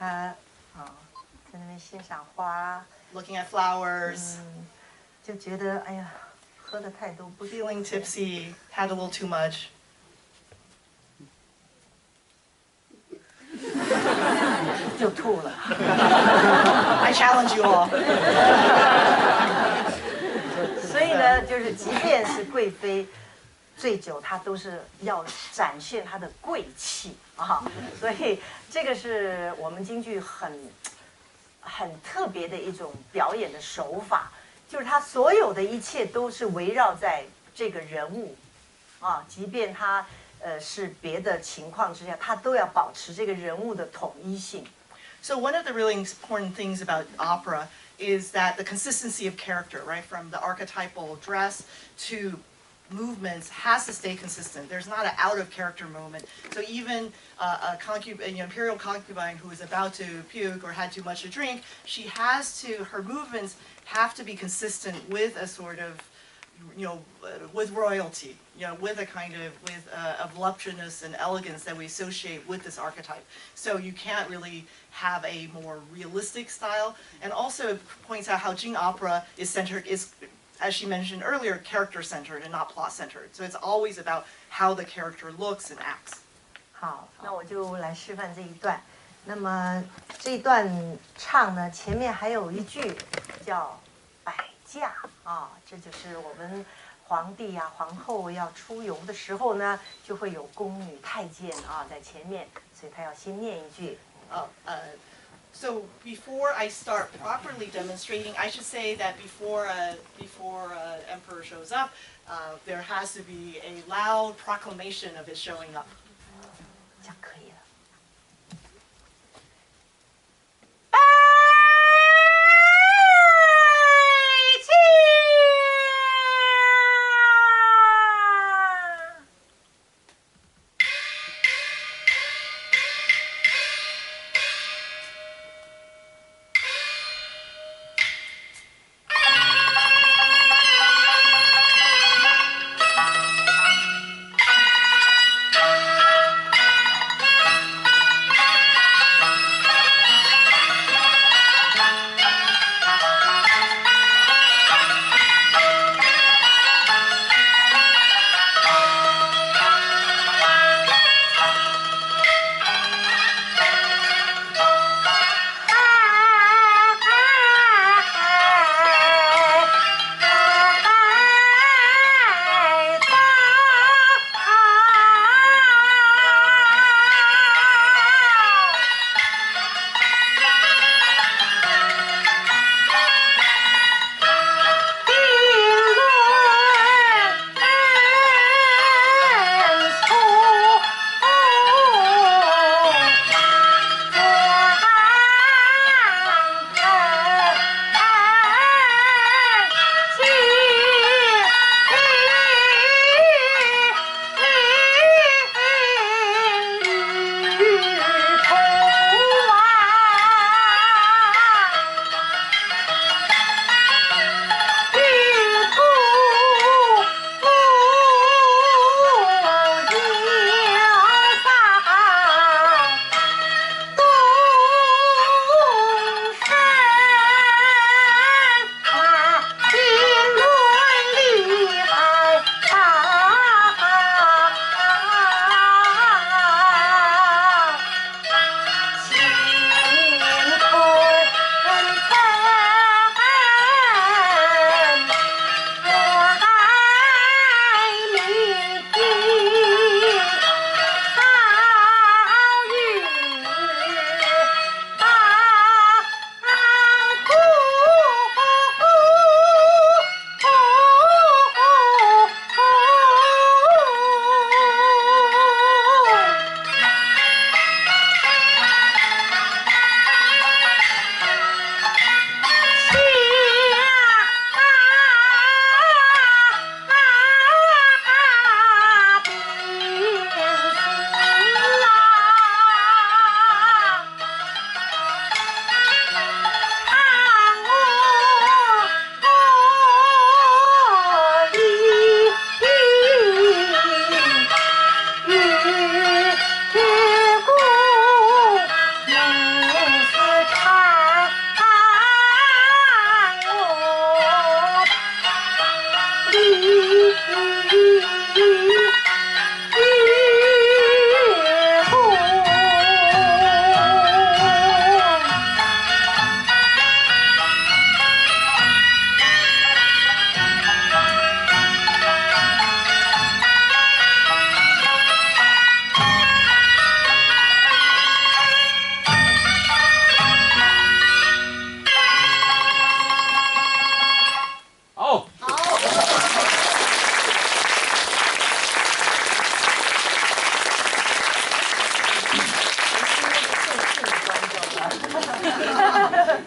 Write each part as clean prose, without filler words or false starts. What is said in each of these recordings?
他在那边欣赏花， looking at flowers, 就觉得哎呀，喝的太多不舒服 feeling tipsy, had a little too much. 就吐了。I challenge you all. 所以呢，就是即便是贵妃醉酒，她都是要展现她的贵气啊。所以这个是我们京剧很特别的一种表演的手法，就是他所有的一切都是围绕在这个人物啊，即便他是别的情况之下，他都要保持这个人物的统一性。So one of the really important things about opera is that the consistency of character, right, from the archetypal dress to movements has to stay consistent. There's not an out of character moment. So even an imperial concubine who is about to puke or had too much to drink, her movements have to be consistent with a sort of, with royalty, with a kind of voluptuousness and elegance that we associate with this archetype. So you can't really have a more realistic style. And also it points out how Jing opera is, as she mentioned earlier, character-centered and not plot-centered. So it's always about how the character looks and acts. 好，那我就来示范这一段。那么这一段唱呢，前面还有一句叫摆驾啊，这就是我们皇帝呀、皇后要出游的时候呢，就会有宫女、太监啊在前面，所以他要先念一句。So before I start properly demonstrating, I should say that before Emperor shows up, there has to be a loud proclamation of his showing up. 这样可以了。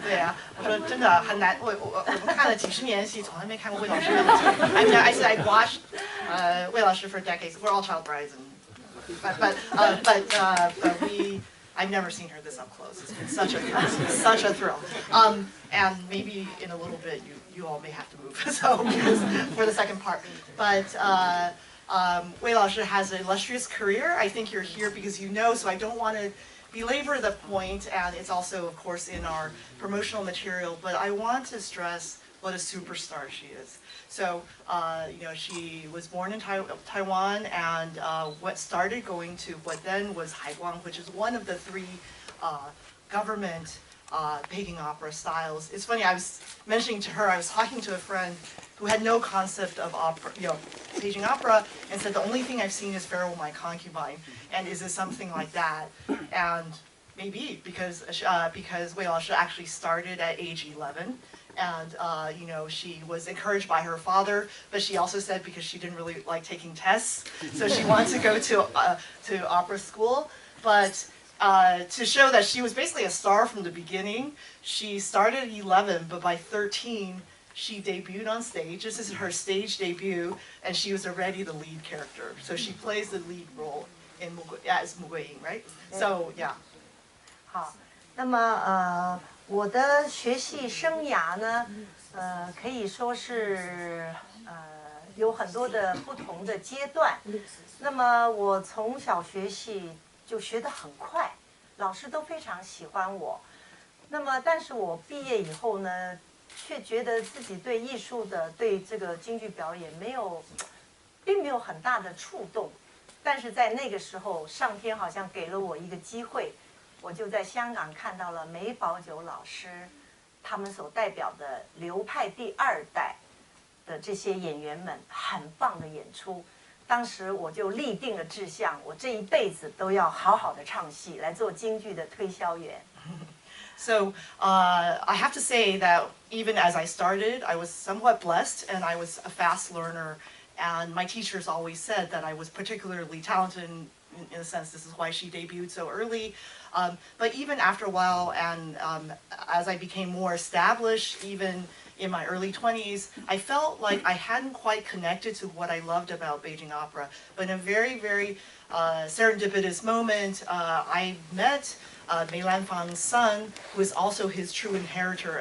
对啊，我说真的很难，我们看了几十年戏，从来没看过魏老师演戏。I said I watched 魏老师 for decades. We're all child brides, but I've never seen her this up close. It's been such a thrill. And maybe in a little bit you all may have to move so for the second part. But Wei Laoshi has an illustrious career. I think you're here because you know, so I don't want to belabor the point, and it's also, of course, in our promotional material, but I want to stress what a superstar she is. So, she was born in Taiwan and what started going to what then was Haiguang, which is one of the three government Beijing opera styles. It's funny, I was mentioning to her, I was talking to a friend who had no concept of opera, Beijing opera, and said the only thing I've seen is Farewell My Concubine, and is it something like that? And maybe because Wei Laoshi actually started at age 11, and she was encouraged by her father, but she also said because she didn't really like taking tests, so she wanted to go to opera school, but. To show that she was basically a star from the beginning. She started at 11, but by 13, she debuted on stage. This is her stage debut, and she was already the lead character. So she plays the lead role as Mu Guiying, right? So, yeah. 好，那么我的学习生涯呢，可以说是有很多的不同的阶段。那么我从小学戏。就学得很快，老师都非常喜欢我。那么，但是我毕业以后呢，却觉得自己对艺术的、对这个京剧表演并没有很大的触动。但是在那个时候，上天好像给了我一个机会，我就在香港看到了梅葆玖老师他们所代表的流派第二代的这些演员们很棒的演出。当时我就立定了志向，我这一辈子都要好好的唱戏，来做京剧的推销员。So I have to say that even as I started, I was somewhat blessed, and I was a fast learner. And my teachers always said that I was particularly talented. In a sense, this is why she debuted so early. But even after a while, and as I became more established, even in my early 20s, I felt like I hadn't quite connected to what I loved about Beijing opera. But in a very, very serendipitous moment, I met Mei Lanfang's son, who is also his true inheritor,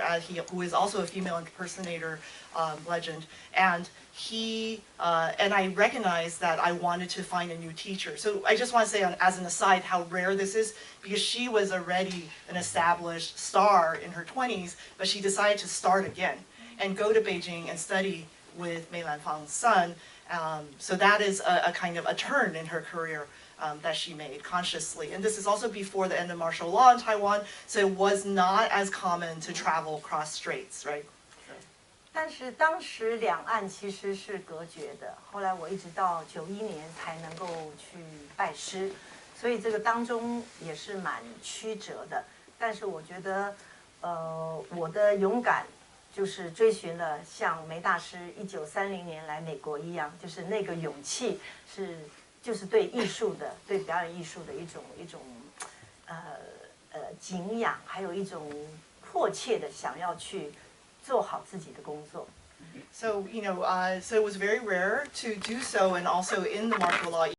who is also a female impersonator legend. And I recognized that I wanted to find a new teacher. So I just want to say as an aside how rare this is, because she was already an established star in her 20s, but she decided to start again and go to Beijing and study with Mei Lanfang's son. So that is a kind of a turn in her career that she made consciously. And this is also before the end of martial law in Taiwan, so it was not as common to travel across straits, right? 但是当时两岸其实是隔绝的，后来我一直到91年才能够去拜师，所以这个当中也是蛮曲折的。但是我觉得，我的勇敢就是追寻了像梅大师1930年来美国一样，就是那个勇气就是对艺术的、对表演艺术的一种敬仰，还有一种迫切的想要去。做好自己的工作。So, so it was very rare to do so, and also in the martial law